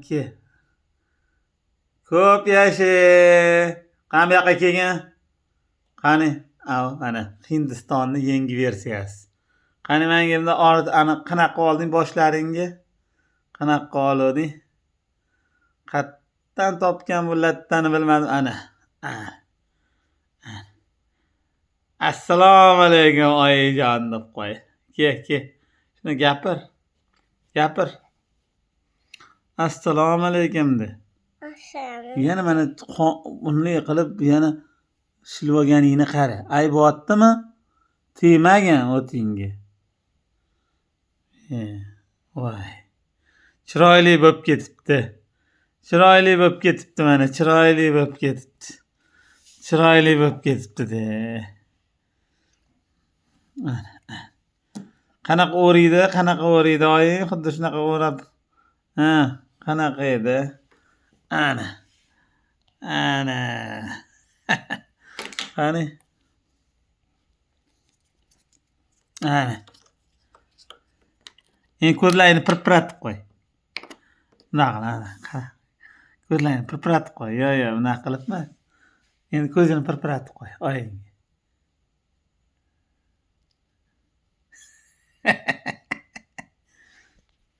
ki. Ko'p yashi. Qani bu yoqqa kelgin. Qani, ana Hindistonning yangi versiyasi. Qani menga endi ana qanaqa olding boshlaringga? Qanaqa oluvding? Qayerdan topgan bu lattani bilmadim. Ana. Assalomu alaykum oyijon deb qo'y. Ke. Shuni gapir. Assalomu alaykum de. Yana mana bunday qilib yana shilvaganingni qara. Aybyaptimi? Tegmagan o'tingga. Voy. Chiroyli bo'lib ketibdi. Mana chiroyli bo'lib ketibdi de. Qanaqa o'riydi oying? Xuddi shunaqa o'rab. Qanaqa edi? Ana. Qani? Ana. Endi ko'zlaringni pirpiratib qo'y. Bunaqa. Ko'zlaringni pirpiratib qo'y. Yo'q, bunaqa qilibmi? Endi ko'zini pirpiratib qo'y oyingga.